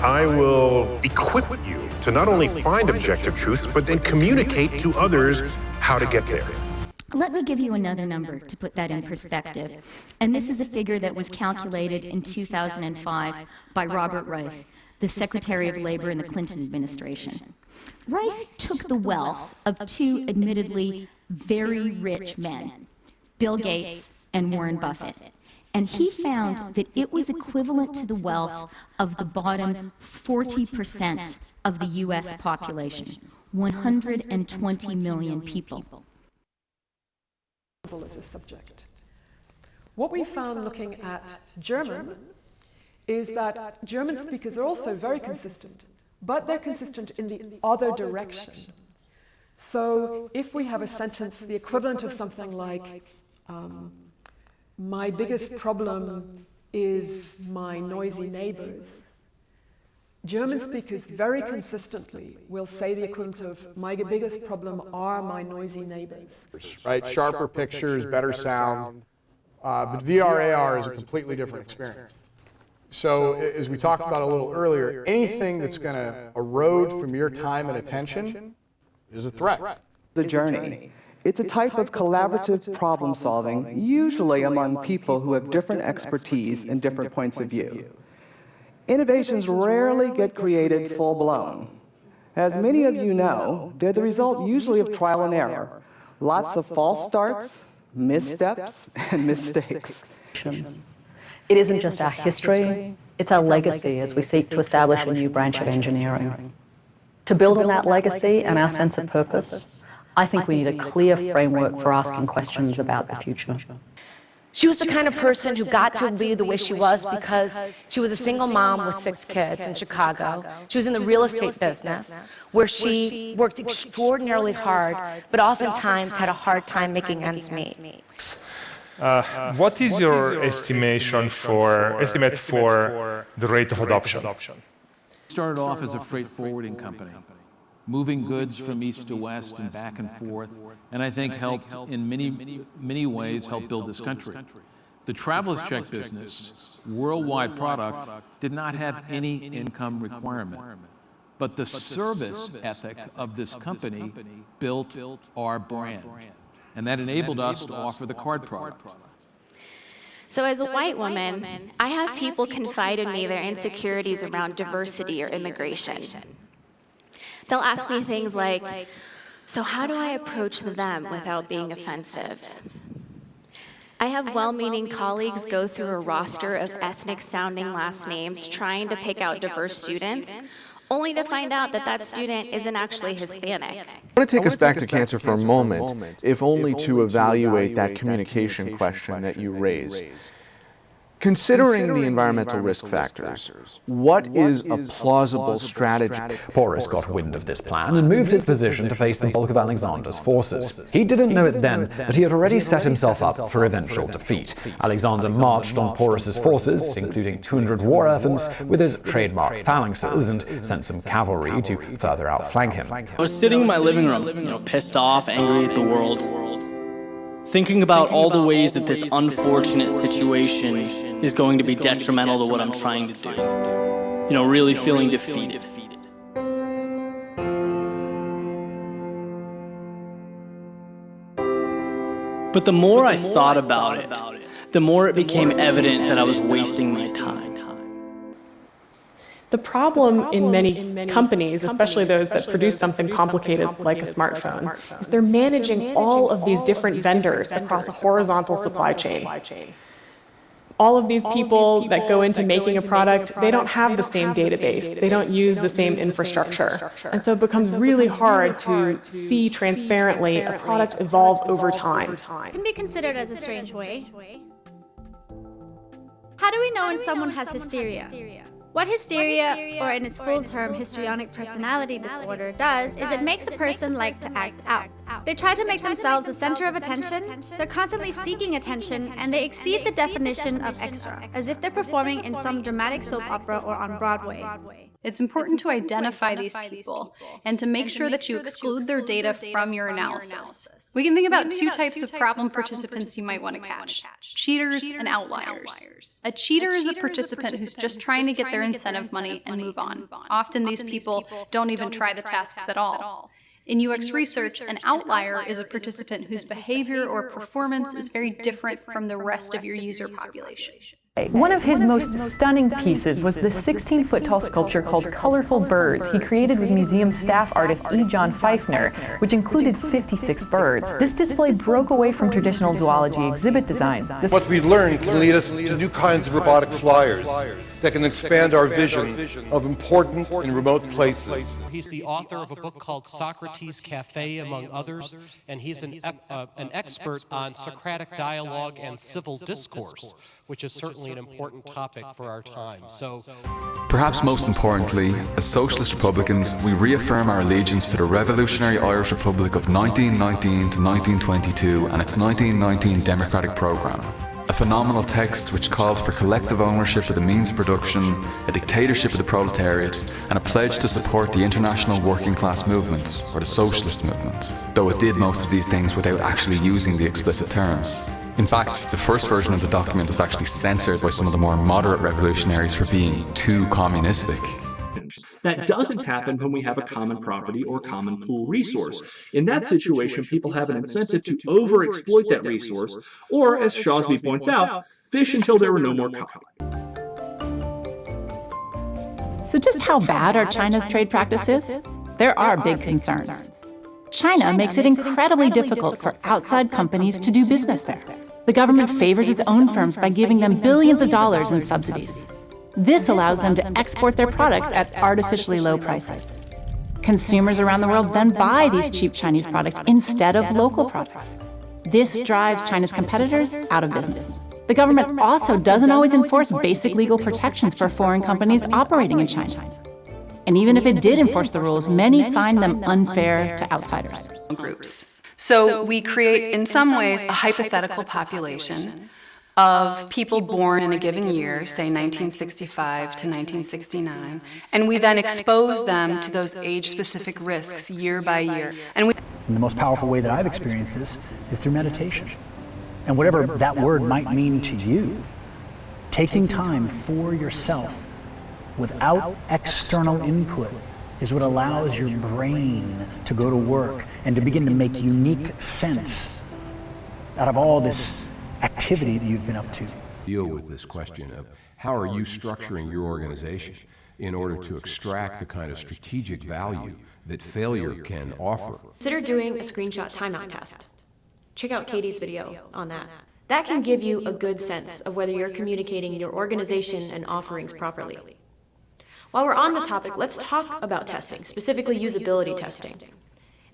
I will equip you to not only find objective truths, but then communicate to others how to get there. Let me give you another number to put that in perspective. And this is a figure that was calculated in 2005 by Robert Reich, the Secretary of Labor in the Clinton administration. Reich took the wealth of two admittedly very rich men, Bill Gates and Warren Buffett, and he found that it was equivalent to the wealth of the bottom 40% of the US population, 120 million people. As a subject. What we found looking at German is that German speakers are also very consistent, but they're consistent in the other direction. So if we have a sentence, the equivalent of something like, my biggest problem is my noisy neighbors, German speakers very consistently will say the equivalent of, my biggest problem are my noisy neighbors. Right, sharper pictures, better sound, but VR/AR is a completely different experience. So as we talked about a little earlier, anything that's going to erode from your time and attention is a threat. The journey. It's a type of collaborative problem solving, usually among people who have different expertise and different points of view. Innovations rarely get created full-blown. As many of you know, they're the result usually of trial and error. Lots of false starts, missteps, and mistakes. It isn't just our history, it's our legacy as we seek to establish a new branch of engineering. To build on that legacy and our sense of purpose, I think we need a clear framework for asking questions about the future. She was the kind of person who got to be the way she was because she was a single mom with 6 kids in Chicago. She was in the real estate business where she worked extraordinarily hard, but oftentimes had a hard time making ends meet. What is your estimate for the rate of adoption? Started off as a freight forwarding company, moving goods from east to west and back and forth, and I think helped in many ways help build this country. The traveler's check business, worldwide product, did not have any income requirement. But the service ethic of this company built our brand, and that enabled us to offer the card product. So as a white woman, I have people confide in me their insecurities around diversity or immigration. They'll ask me things like, so how do I approach them without being offensive? I have well-meaning colleagues go through a roster of ethnic-sounding last names trying to pick out diverse students, only to find out that that student isn't actually Hispanic. I want to take us back to cancer for a moment, if only to evaluate that communication question that you raise. Considering the environmental risk factors, what is a plausible strategy? Porus got wind of this plan and moved his position to face the bulk of Alexander's forces. He didn't know it then, but he had already set himself up for eventual defeat. Alexander marched on Porus's forces, including 200 war elephants, with his trademark phalanxes, and sent some cavalry to further outflank him. I was sitting in my living room, pissed off, angry at the world, thinking about all the ways that this unfortunate situation is going to be detrimental to what I'm trying to do. Really feeling defeated. But the more I thought about it, the more it became evident that I was wasting my time. The problem in many companies, especially those that produce something complicated like a smartphone, is they're managing all of these different vendors across a horizontal supply chain. All of these people that go into making a product, they don't have the same database. They don't use the same infrastructure. And so it becomes really hard to see transparently a product evolve over time. It can be considered as a strange way. How do we know when someone has hysteria? What hysteria, or in its full term, histrionic personality disorder, does is it makes a person like to act out. They try to make themselves the center of attention, they're constantly seeking attention, and they exceed the definition of extra, as if they're performing in some dramatic soap opera or on Broadway. It's important to identify these people and to make sure that you exclude their data from your analysis. We can think about two types of problem participants you might want to catch: cheaters and outliers. A cheater is a participant who's just trying to get their incentive money and move on. Often these people don't even try the tasks at all. In UX research, an outlier is a participant whose behavior or performance is very different from the rest of your user population. One of his most stunning pieces was the 16-foot-tall sculpture called Colorful Birds he created with museum staff artist E. John Pfeifner, which included 56 birds. This display broke away from traditional zoology exhibit design. What we learn can lead us to new kinds of robotic flyers that can expand our vision of important and remote places. He's the author of a book called Socrates Cafe, among others, and he's an expert on Socratic dialogue and civil discourse, which is certainly an important topic for our time. Perhaps most importantly, as Socialist Republicans, we reaffirm our allegiance to the revolutionary Irish Republic of 1919 to 1922 and its 1919 Democratic Programme. A phenomenal text which called for collective ownership of the means of production, a dictatorship of the proletariat, and a pledge to support the international working class movement, or the socialist movement, though it did most of these things without actually using the explicit terms. In fact, the first version of the document was actually censored by some of the more moderate revolutionaries for being too communistic. That doesn't happen when we have a common property or common pool resource. In that situation, people have an incentive to overexploit that resource, or, as Shawsby points out, fish until there were no more cod. So just how bad are China's trade practices? There are big concerns. China makes it incredibly difficult for outside companies to do business there. The government favors its own firms by giving them billions of dollars in subsidies. This allows them to export their products at artificially low prices. Consumers around the world then buy these cheap Chinese products instead of local products. This drives China's competitors out of business. The government also doesn't always enforce basic legal protections for foreign companies operating in China. And even if it did enforce the rules, many find them unfair to outsiders. Groups. So we create, in some ways, a hypothetical population of people born in a given year, say 1965 to 1969, and we then expose them to those age-specific risks year by year. And the most powerful way that I've experienced this is through meditation. And whatever that word might mean to you, taking time for yourself without external input is what allows your brain to go to work and to begin to make unique sense out of all this activity that you've been up to. Deal with this question of how are you structuring your organization in order to extract the kind of strategic value that failure can offer. Consider doing a screenshot timeout test. Check out Katie's video on that. That can give you a good sense of whether you're communicating your organization and offerings properly. While we're on the topic, let's talk about testing, specifically usability testing.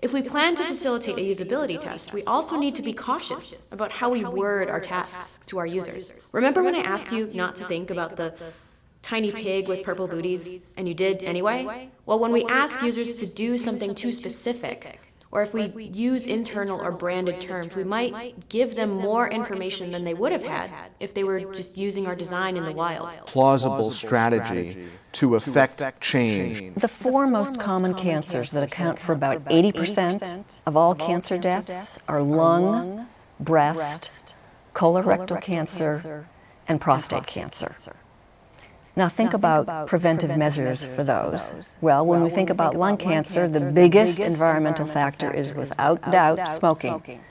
If we plan to facilitate a usability test, we also need to be cautious about how we word our tasks to our users. Remember when I asked you not to think about the tiny pig with purple booties, and you did anyway? Well, when we ask users to do something too specific, or if we use internal or branded terms, we might give them more information than they would have had if they were just using our design in the wild. Plausible strategy to affect change. The four most common cancers that account for about 80% of all cancer deaths are lung, breast, colorectal cancer, and prostate cancer. Now think about preventive measures for those. Well, when we think about lung cancer, the biggest environmental factor is without doubt smoking.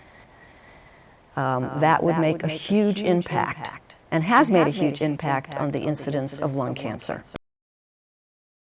That would make a huge impact and has made a huge impact on the incidence of lung cancer.